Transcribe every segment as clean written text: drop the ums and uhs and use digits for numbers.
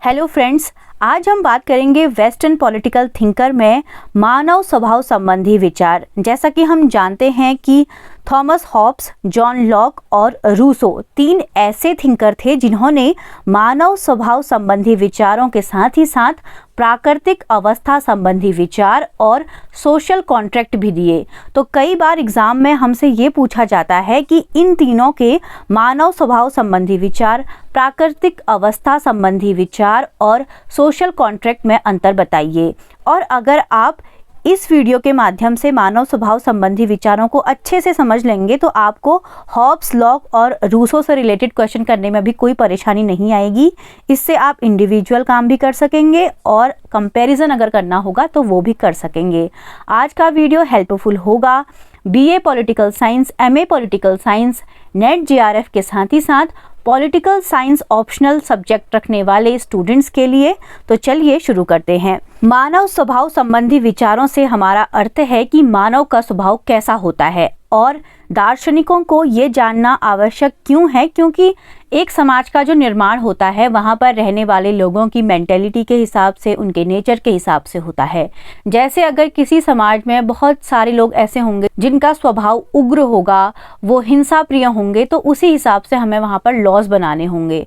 Hello friends, आज हम बात करेंगे वेस्टर्न पॉलिटिकल थिंकर में मानव स्वभाव संबंधी विचार। जैसा कि हम जानते हैं कि थॉमस हॉब्स, जॉन लॉक और रूसो तीन ऐसे थिंकर थे जिन्होंने मानव स्वभाव संबंधी विचारों के साथ ही साथ प्राकृतिक अवस्था संबंधी विचार और सोशल कॉन्ट्रैक्ट भी दिए। तो कई बार एग्जाम में हमसे ये पूछा जाता है कि इन तीनों के मानव स्वभाव संबंधी विचार, प्राकृतिक अवस्था संबंधी विचार और सोशल कॉन्ट्रैक्ट में अंतर बताइए। और अगर आप इस वीडियो के माध्यम से मानव स्वभाव संबंधी विचारों को अच्छे से समझ लेंगे तो आपको हॉब्स, लॉक और रूसो से रिलेटेड क्वेश्चन करने में भी कोई परेशानी नहीं आएगी। इससे आप इंडिविजुअल काम भी कर सकेंगे और कंपैरिजन अगर करना होगा तो वो भी कर सकेंगे। आज का वीडियो हेल्पफुल होगा BA political science, MA political science, net JRF के साथ ही साथ पॉलिटिकल साइंस ऑप्शनल सब्जेक्ट रखने वाले स्टूडेंट्स के लिए। तो चलिए शुरू करते हैं। मानव स्वभाव संबंधी विचारों से हमारा अर्थ है कि मानव का स्वभाव कैसा होता है और दार्शनिकों को ये जानना आवश्यक क्यों है, क्योंकि एक समाज का जो निर्माण होता है वहाँ पर रहने वाले लोगों की मेंटेलिटी के हिसाब से, उनके नेचर के हिसाब से होता है। जैसे अगर किसी समाज में बहुत सारे लोग ऐसे होंगे जिनका स्वभाव उग्र होगा, वो हिंसा प्रिय होंगे, तो उसी हिसाब से हमें वहाँ पर लॉज बनाने होंगे।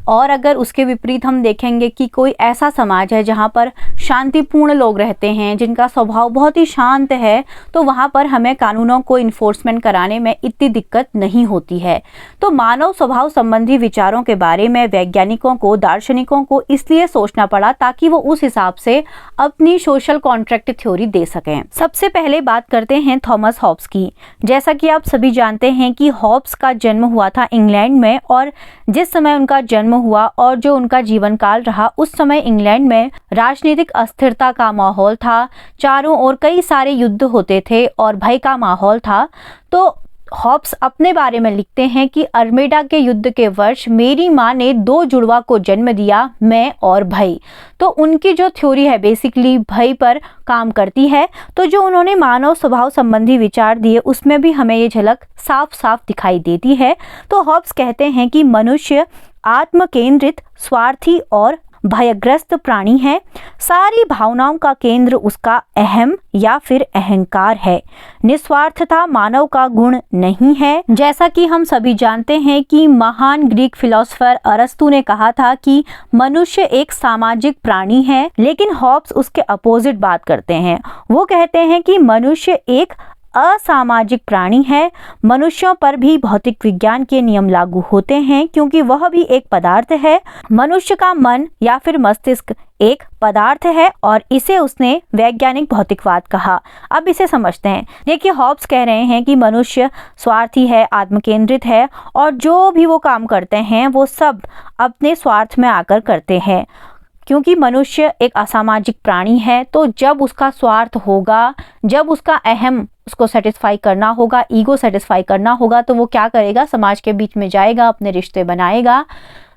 और अगर उसके विपरीत हम देखेंगे कि कोई ऐसा समाज है जहाँ पर शांतिपूर्ण लोग रहते हैं, जिनका स्वभाव बहुत ही शांत है, तो वहाँ पर हमें कानूनों को इन्फोर्समेंट कराने में इतनी दिक्कत नहीं होती है। तो मानव स्वभाव संबंधी विचारों के बारे में वैज्ञानिकों को, दार्शनिकों को इसलिए सोचना पड़ा ताकि वो उस हिसाब से अपनी सोशल कॉन्ट्रैक्ट थ्योरी दे सकें। सबसे पहले बात करते हैं थॉमस हॉब्स की। जैसा कि आप सभी जानते हैं कि हॉब्स का जन्म हुआ था इंग्लैंड में, और जिस समय उनका जन्म हुआ और जो उनका जीवन काल रहा, उस समय इंग्लैंड में राजनीतिक अस्थिरता का माहौल था। चारों ओर कई सारे युद्ध होते थे और भय का माहौल था। तो हॉब्स अपने बारे में लिखते हैं कि अर्मेडा के युद्ध के वर्ष मेरी माँ ने 2 जुड़वा को जन्म दिया, मैं और भय। तो उनकी जो थ्योरी है बेसिकली भय पर काम करती है। तो जो उन्होंने मानव स्वभाव संबंधी विचार दिए उसमें भी हमें ये झलक साफ साफ दिखाई देती है। तो हॉब्स कहते हैं कि मनुष्य आत्म केंद्रित, स्वार्थी और भयग्रस्त प्राणी है। सारी भावनाओं का केंद्र उसका अहम या फिर अहंकार है। निस्वार्थता मानव का गुण नहीं है। जैसा कि हम सभी जानते हैं कि महान ग्रीक फिलोसोफर अरस्तु ने कहा था कि मनुष्य एक सामाजिक प्राणी है, लेकिन हॉब्स उसके अपोजिट बात करते हैं। वो कहते हैं कि मनुष्य एक असामाजिक प्राणी है। मनुष्यों पर भी भौतिक विज्ञान के नियम लागू होते हैं क्योंकि वह भी एक पदार्थ है। मनुष्य का मन या फिर मस्तिष्क एक पदार्थ है और इसे उसने वैज्ञानिक भौतिकवाद कहा। अब इसे समझते हैं। देखिए, हॉब्स कह रहे हैं कि मनुष्य स्वार्थी है, आत्मकेंद्रित है और जो भी वो काम करते हैं वो सब अपने स्वार्थ में आकर करते हैं। क्योंकि मनुष्य एक असामाजिक प्राणी है, तो जब उसका स्वार्थ होगा, जब उसका अहम उसको सेटिस्फाई करना होगा, ईगो सेटिस्फाई करना होगा, तो वो क्या करेगा, समाज के बीच में जाएगा, अपने रिश्ते बनाएगा।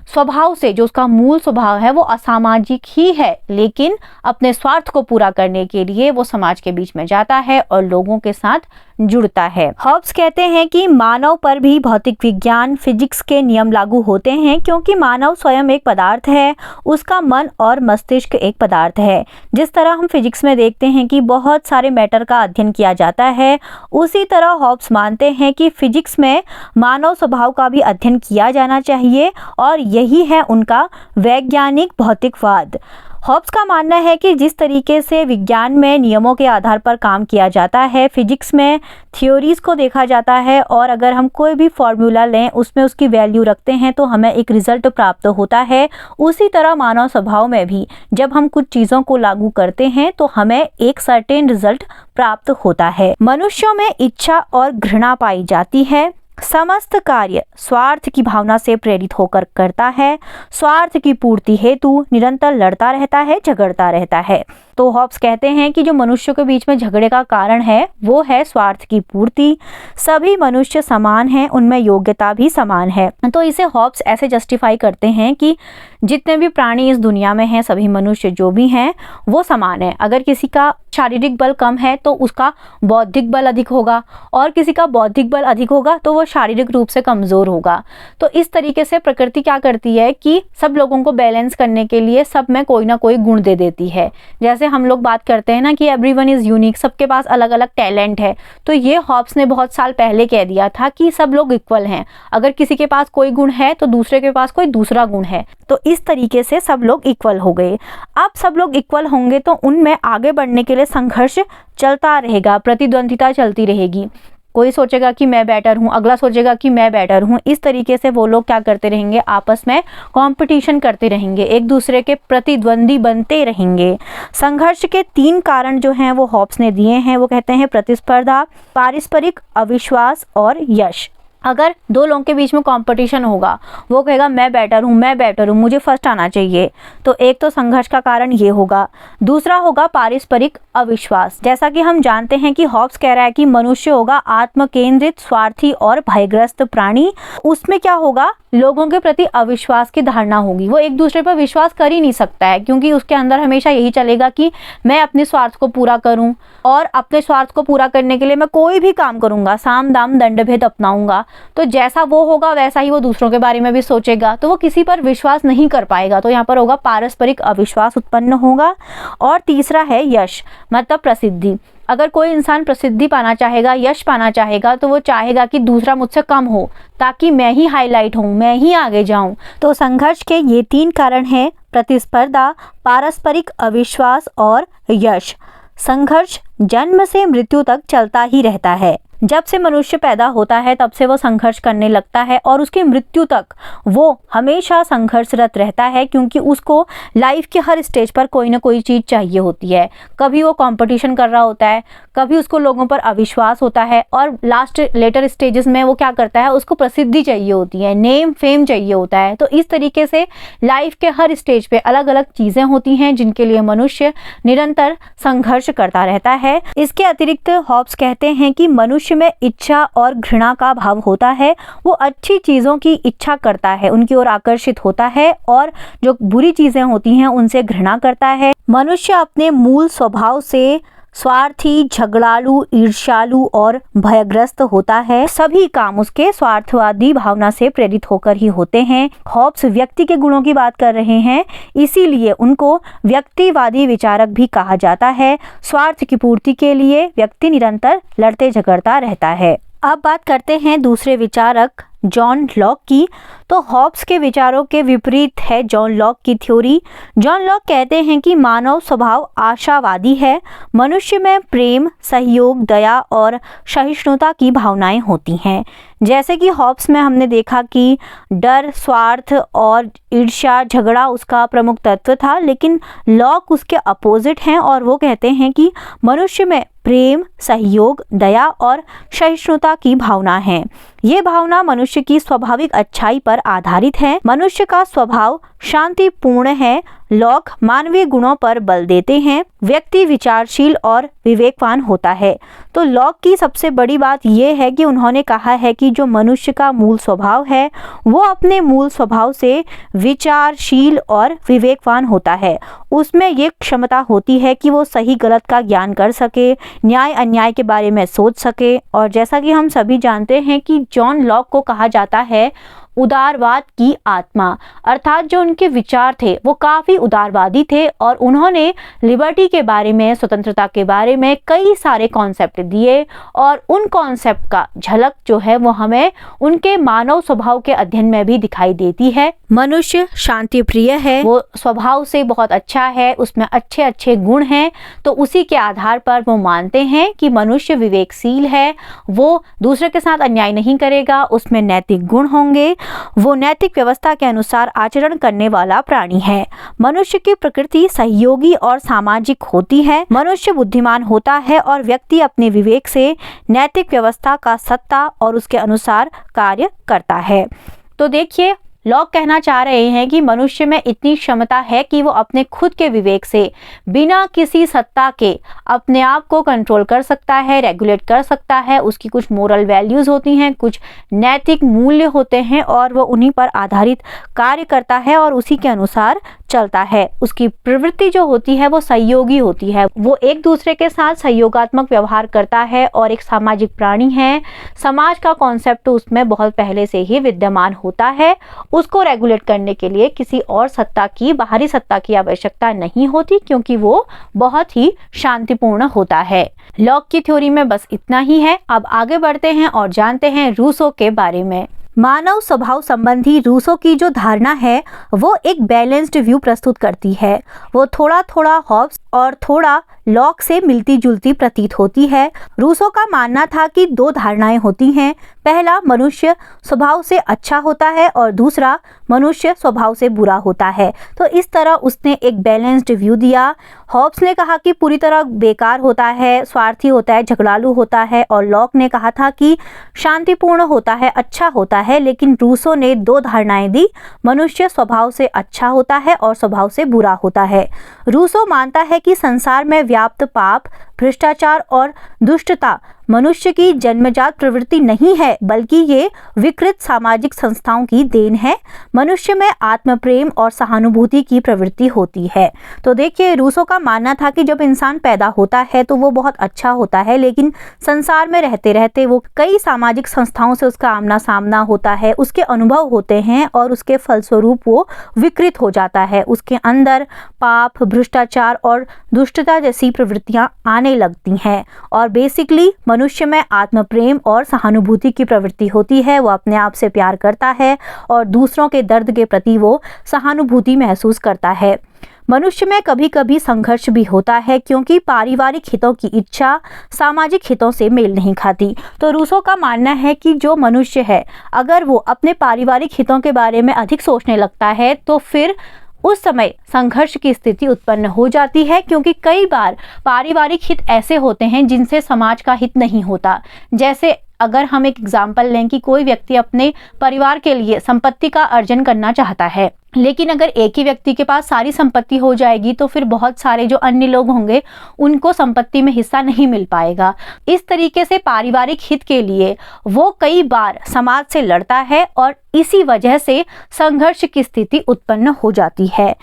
स्वभाव से जो उसका मूल स्वभाव है वो असामाजिक ही है, लेकिन अपने स्वार्थ को पूरा करने के लिए वो समाज के बीच में जाता है और लोगों के साथ जुड़ता है। हॉब्स कहते हैं कि मानव पर भी भौतिक विज्ञान, फिजिक्स के नियम लागू होते हैं क्योंकि मानव स्वयं एक पदार्थ है, उसका मन और मस्तिष्क एक पदार्थ है। जिस तरह हम फिजिक्स में देखते हैं कि बहुत सारे मैटर का अध्ययन किया जाता है, उसी तरह हॉब्स मानते हैं कि फिजिक्स में मानव स्वभाव का भी अध्ययन किया जाना चाहिए और यही है उनका वैज्ञानिक भौतिकवाद। हॉब्स का मानना है कि जिस तरीके से विज्ञान में नियमों के आधार पर काम किया जाता है, फिजिक्स में थ्योरीज को देखा जाता है और अगर हम कोई भी फॉर्मूला लें, उसमें उसकी वैल्यू रखते हैं तो हमें एक रिजल्ट प्राप्त होता है। उसी तरह मानव स्वभाव में भी जब हम कुछ चीज़ों को लागू करते हैं तो हमें एक सर्टेन रिजल्ट प्राप्त होता है। मनुष्यों में इच्छा और घृणा पाई जाती है। समस्त कार्य स्वार्थ की भावना से प्रेरित होकर करता है। स्वार्थ की पूर्ति हेतु निरंतर लड़ता रहता है, झगड़ता रहता है। तो हॉब्स कहते हैं कि जो मनुष्यों के बीच में झगड़े का कारण है वो है स्वार्थ की पूर्ति। सभी मनुष्य समान हैं, उनमें योग्यता भी समान है। तो इसे हॉब्स ऐसे जस्टिफाई करते हैं कि जितने भी प्राणी इस दुनिया में हैं, सभी मनुष्य जो भी हैं वो समान है। अगर किसी का शारीरिक बल कम है तो उसका बौद्धिक बल अधिक होगा, और किसी का बौद्धिक बल अधिक होगा तो वो शारीरिक रूप से कमज़ोर होगा। तो इस तरीके से प्रकृति क्या करती है कि सब लोगों को बैलेंस करने के लिए सब में कोई ना कोई गुण दे देती है। जैसे हम लोग बात करते हैं ना कि एवरीवन इज़ यूनिक, सबके पास अलग अलग टैलेंट है। तो ये हॉब्स ने बहुत साल पहले कह दिया था कि सब लोग इक्वल हैं। अगर किसी के पास कोई गुण है तो दूसरे के पास कोई दूसरा गुण है, तो इस तरीके से सब लोग इक्वल हो गए। अब सब लोग इक्वल होंगे तो उनमें आगे बढ़ने के लिए संघर्ष चलता रहेगा, प्रतिद्वंदिता चलती रहेगी। कोई सोचेगा कि मैं बेटर हूँ, अगला सोचेगा कि मैं बेटर हूँ। इस तरीके से वो लोग क्या करते रहेंगे, आपस में कंपटीशन करते रहेंगे, एक दूसरे के प्रतिद्वंदी बनते रहेंगे। संघर्ष के 3 कारण जो हैं वो हॉब्स ने दिए हैं। वो कहते हैं प्रतिस्पर्धा, पारस्परिक अविश्वास और यश। अगर 2 लोगों के बीच में कंपटीशन होगा, वो कहेगा मैं बेटर हूँ, मुझे फर्स्ट आना चाहिए, तो एक तो संघर्ष का कारण ये होगा। दूसरा होगा पारस्परिक अविश्वास। जैसा कि हम जानते हैं कि हॉब्स कह रहा है कि मनुष्य होगा आत्मकेंद्रित, स्वार्थी और भयग्रस्त प्राणी। उसमें क्या होगा, लोगों के प्रति अविश्वास की धारणा होगी। वो एक दूसरे पर विश्वास कर ही नहीं सकता है, क्योंकि उसके अंदर हमेशा यही चलेगा कि मैं अपने स्वार्थ को पूरा करूं, और अपने स्वार्थ को पूरा करने के लिए मैं कोई भी काम करूंगा, साम दाम दंड भेद अपनाऊंगा। तो जैसा वो होगा वैसा ही वो दूसरों के बारे में भी सोचेगा, तो वो किसी पर विश्वास नहीं कर पाएगा। तो यहाँ पर होगा पारस्परिक अविश्वास उत्पन्न होगा। और तीसरा है यश, मतलब प्रसिद्धि। अगर कोई इंसान प्रसिद्धि पाना चाहेगा, यश पाना चाहेगा, तो वो चाहेगा कि दूसरा मुझसे कम हो, ताकि मैं ही हाईलाइट हूँ, मैं ही आगे जाऊँ। तो संघर्ष के ये 3 कारण हैं, प्रतिस्पर्धा, पारस्परिक अविश्वास और यश। संघर्ष जन्म से मृत्यु तक चलता ही रहता है। जब से मनुष्य पैदा होता है तब से वो संघर्ष करने लगता है, और उसकी मृत्यु तक वो हमेशा संघर्षरत रहता है, क्योंकि उसको लाइफ के हर स्टेज पर कोई ना कोई चीज़ चाहिए होती है। कभी वो कंपटीशन कर रहा होता है, कभी उसको लोगों पर अविश्वास होता है, और लेटर स्टेजेस में वो क्या करता है, उसको प्रसिद्धि चाहिए होती है, नेम फेम चाहिए होता है। तो इस तरीके से लाइफ के हर स्टेज पे अलग अलग चीज़ें होती हैं जिनके लिए मनुष्य निरंतर संघर्ष करता रहता है। इसके अतिरिक्त हॉब्स कहते हैं कि मनुष्य में इच्छा और घृणा का भाव होता है। वो अच्छी चीज़ों की इच्छा करता है, उनकी ओर आकर्षित होता है, और जो बुरी चीज़ें होती हैं उनसे घृणा करता है। मनुष्य अपने मूल स्वभाव से स्वार्थी, झगड़ालू, ईर्ष्यालु और भयग्रस्त होता है। सभी काम उसके स्वार्थवादी भावना से प्रेरित होकर ही होते हैं। हॉब्स व्यक्ति के गुणों की बात कर रहे हैं, इसीलिए उनको व्यक्तिवादी विचारक भी कहा जाता है। स्वार्थ की पूर्ति के लिए व्यक्ति निरंतर लड़ते झगड़ता रहता है। अब बात करते हैं दूसरे विचारक जॉन लॉक की। तो हॉब्स के विचारों के विपरीत है जॉन लॉक की थ्योरी। जॉन लॉक कहते हैं कि मानव स्वभाव आशावादी है। मनुष्य में प्रेम, सहयोग, दया और सहिष्णुता की भावनाएं होती हैं। जैसे कि हॉब्स में हमने देखा कि डर, स्वार्थ और ईर्ष्या, झगड़ा उसका प्रमुख तत्व था, लेकिन लॉक उसके अपोजिट हैं, और वो कहते हैं कि मनुष्य में प्रेम, सहयोग, दया और सहिष्णुता की भावना है। ये भावना मनुष्य की स्वाभाविक अच्छाई पर आधारित है। मनुष्य का स्वभाव शांतिपूर्ण है। लॉक मानवीय गुणों पर बल देते हैं। व्यक्ति विचारशील और विवेकवान होता है। तो लॉक की सबसे बड़ी बात यह है कि उन्होंने कहा है कि जो मनुष्य का मूल स्वभाव है वो अपने मूल स्वभाव से विचारशील और विवेकवान होता है। उसमें ये क्षमता होती है कि वो सही गलत का ज्ञान कर सके, न्याय अन्याय के बारे में सोच सके। और जैसा कि हम सभी जानते हैं कि जॉन लॉक को कहा जाता है उदारवाद की आत्मा, अर्थात जो उनके विचार थे वो काफ़ी उदारवादी थे, और उन्होंने लिबर्टी के बारे में, स्वतंत्रता के बारे में कई सारे कॉन्सेप्ट दिए, और उन कॉन्सेप्ट का झलक जो है वो हमें उनके मानव स्वभाव के अध्ययन में भी दिखाई देती है। मनुष्य शांति प्रिय है, वो स्वभाव से बहुत अच्छा है, उसमें अच्छे अच्छे गुण हैं, तो उसी के आधार पर वो मानते हैं कि मनुष्य विवेकशील है, वो दूसरे के साथ अन्याय नहीं करेगा, उसमें नैतिक गुण होंगे, वो नैतिक व्यवस्था के अनुसार आचरण करने वाला प्राणी है। मनुष्य की प्रकृति सहयोगी और सामाजिक होती है। मनुष्य बुद्धिमान होता है और व्यक्ति अपने विवेक से नैतिक व्यवस्था का सत्ता और उसके अनुसार कार्य करता है। तो देखिए, लॉक कहना चाह रहे हैं कि मनुष्य में इतनी क्षमता है कि वो अपने खुद के विवेक से बिना किसी सत्ता के अपने आप को कंट्रोल कर सकता है, रेगुलेट कर सकता है। उसकी कुछ मोरल वैल्यूज होती हैं, कुछ नैतिक मूल्य होते हैं और वो उन्हीं पर आधारित कार्य करता है और उसी के अनुसार चलता है। उसकी प्रवृत्ति जो होती है वो सहयोगी होती है, वो एक दूसरे के साथ सहयोगात्मक व्यवहार करता है और एक सामाजिक प्राणी है। समाज का कॉन्सेप्ट उसमें बहुत पहले से ही विद्यमान होता है। उसको रेगुलेट करने के लिए किसी और सत्ता की, बाहरी सत्ता की आवश्यकता नहीं होती, क्योंकि वो बहुत ही शांतिपूर्ण होता है। लॉक की थ्योरी में बस इतना ही है। अब आगे बढ़ते हैं और जानते हैं रूसो के बारे में। मानव स्वभाव संबंधी रूसो की जो धारणा है वो एक बैलेंस्ड व्यू प्रस्तुत करती है। वो थोड़ा थोड़ा हॉब्स और थोड़ा लॉक से मिलती जुलती प्रतीत होती है। रूसो का मानना था कि दो धारणाएं होती हैं, पहला मनुष्य स्वभाव से अच्छा होता है और दूसरा मनुष्य स्वभाव से बुरा होता है। तो इस तरह उसने एक बैलेंस्ड व्यू दिया। हॉब्स ने कहा कि पूरी तरह बेकार होता है, स्वार्थी होता है, झगड़ालू होता है, और लॉक ने कहा था कि शांतिपूर्ण होता है, अच्छा होता है। लेकिन रूसो ने दो धारणाएं दी, मनुष्य स्वभाव से अच्छा होता है और स्वभाव से बुरा होता है। रूसो मानता है कि संसार में व्याप्त पाप, भ्रष्टाचार और दुष्टता मनुष्य की जन्मजात प्रवृत्ति नहीं है, बल्कि ये विकृत सामाजिक संस्थाओं की देन है। मनुष्य में आत्म प्रेम और सहानुभूति की प्रवृत्ति होती है। तो देखिए, रूसो का मानना था कि जब इंसान पैदा होता है तो वो बहुत अच्छा होता है, लेकिन संसार में रहते रहते वो कई सामाजिक संस्थाओं से उसका आमना सामना होता है, उसके अनुभव होते हैं और उसके फलस्वरूप वो विकृत हो जाता है। उसके अंदर पाप, भ्रष्टाचार और दुष्टता जैसी प्रवृत्तियां आने लगती हैं और बेसिकली मनुष्य में आत्म प्रेम और सहानुभूति की प्रवृत्ति होती है। वो अपने आप से प्यार करता है और दूसरों के दर्द के प्रति वो सहानुभूति महसूस करता है। मनुष्य में कभी कभी संघर्ष भी होता है, क्योंकि पारिवारिक हितों की इच्छा सामाजिक हितों से मेल नहीं खाती। तो रूसो का मानना है कि जो मनुष्य है, अगर वो अपने पारिवारिक हितों के बारे में अधिक सोचने लगता है तो फिर उस समय संघर्ष की स्थिति उत्पन्न हो जाती है, क्योंकि कई बार पारिवारिक हित ऐसे होते हैं जिनसे समाज का हित नहीं होता। जैसे अगर हम एक एग्जाम्पल लें कि कोई व्यक्ति अपने परिवार के लिए संपत्ति का अर्जन करना चाहता है, लेकिन अगर एक ही व्यक्ति के पास सारी संपत्ति हो जाएगी तो फिर बहुत सारे जो अन्य लोग होंगे उनको संपत्ति में हिस्सा नहीं मिल पाएगा। इस तरीके से पारिवारिक हित के लिए वो कई बार समाज से लड़ता है और इसी वजह से संघर्ष की स्थिति उत्पन्न हो जाती है।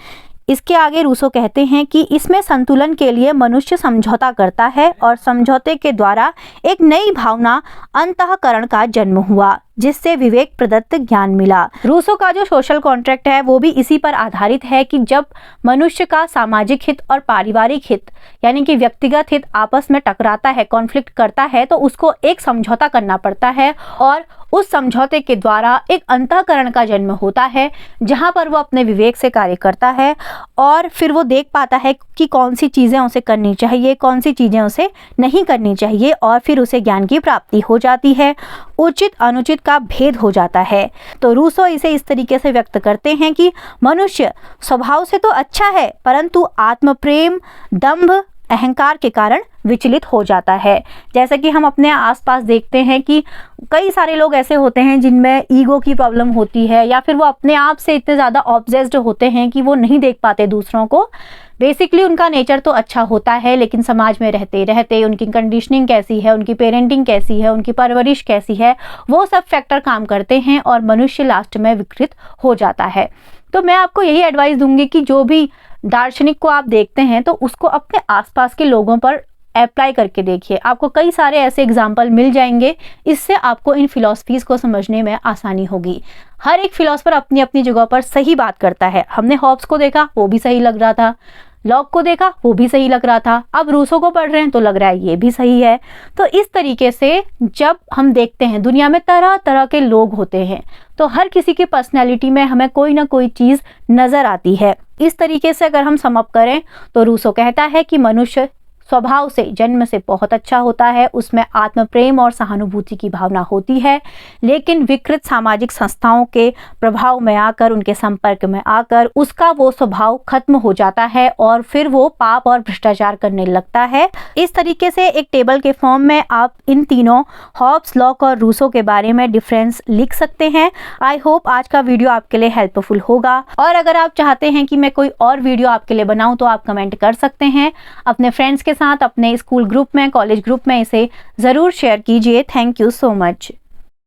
इसके आगे रूसो कहते हैं कि इसमें संतुलन के लिए मनुष्य समझौता करता है और समझौते के द्वारा एक नई भावना अंतःकरण का जन्म हुआ, जिससे विवेक प्रदत्त ज्ञान मिला। रूसो का जो सोशल कॉन्ट्रैक्ट है वो भी इसी पर आधारित है कि जब मनुष्य का सामाजिक हित और पारिवारिक हित यानी कि व्यक्तिगत हित आपस में टकराता है, कॉन्फ्लिक्ट करता है, तो उसको एक समझौता करना पड़ता है और उस समझौते के द्वारा एक अंतःकरण का जन्म होता है, जहां पर वो अपने विवेक से कार्य करता है और फिर वो देख पाता है कि कौन सी चीज़ें उसे करनी चाहिए, कौन सी चीज़ें उसे नहीं करनी चाहिए, और फिर उसे ज्ञान की प्राप्ति हो जाती है, उचित अनुचित का भेद हो जाता है। तो रूसो इसे इस तरीके से व्यक्त करते हैं कि मनुष्य स्वभाव से तो अच्छा है, परंतु आत्म प्रेम, दंभ, अहंकार के कारण विचलित हो जाता है। जैसे कि हम अपने आसपास देखते हैं कि कई सारे लोग ऐसे होते हैं जिनमें ईगो की प्रॉब्लम होती है, या फिर वो अपने आप से इतने ज़्यादा ऑब्सेस्ड होते हैं कि वो नहीं देख पाते दूसरों को। बेसिकली उनका नेचर तो अच्छा होता है, लेकिन समाज में रहते रहते उनकी कंडीशनिंग कैसी है, उनकी पेरेंटिंग कैसी है, उनकी परवरिश कैसी है, वो सब फैक्टर काम करते हैं और मनुष्य लास्ट में विकृत हो जाता है। तो मैं आपको यही एडवाइस दूंगी कि जो भी दार्शनिक को आप देखते हैं तो उसको अपने आसपास के लोगों पर अप्लाई करके देखिए। आपको कई सारे ऐसे एग्जाम्पल मिल जाएंगे, इससे आपको इन फिलॉसफीज को समझने में आसानी होगी। हर एक फिलॉसफर अपनी अपनी जगह पर सही बात करता है। हमने हॉब्स को देखा, वो भी सही लग रहा था, लॉक को देखा, वो भी सही लग रहा था, अब रूसो को पढ़ रहे हैं तो लग रहा है ये भी सही है। तो इस तरीके से जब हम देखते हैं दुनिया में तरह तरह के लोग होते हैं, तो हर किसी की पर्सनैलिटी में हमें कोई ना कोई चीज़ नज़र आती है। इस तरीके से अगर हम सम अप करें तो रूसो कहता है कि मनुष्य स्वभाव से जन्म से बहुत अच्छा होता है, उसमें आत्म प्रेम और सहानुभूति की भावना होती है, लेकिन विकृत सामाजिक संस्थाओं के प्रभाव में आकर, उनके संपर्क में आकर उसका वो स्वभाव खत्म हो जाता है और फिर वो पाप और भ्रष्टाचार करने लगता है। इस तरीके से एक टेबल के फॉर्म में आप इन तीनों हॉब्स, लॉक और रूसो के बारे में डिफरेंस लिख सकते हैं। आई होप आज का वीडियो आपके लिए हेल्पफुल होगा, और अगर आप चाहते हैं कि मैं कोई और वीडियो आपके लिए बनाऊं तो आप कमेंट कर सकते हैं। अपने फ्रेंड्स के साथ, अपने स्कूल ग्रुप में, कॉलेज ग्रुप में इसे ज़रूर शेयर कीजिए। Thank you so much.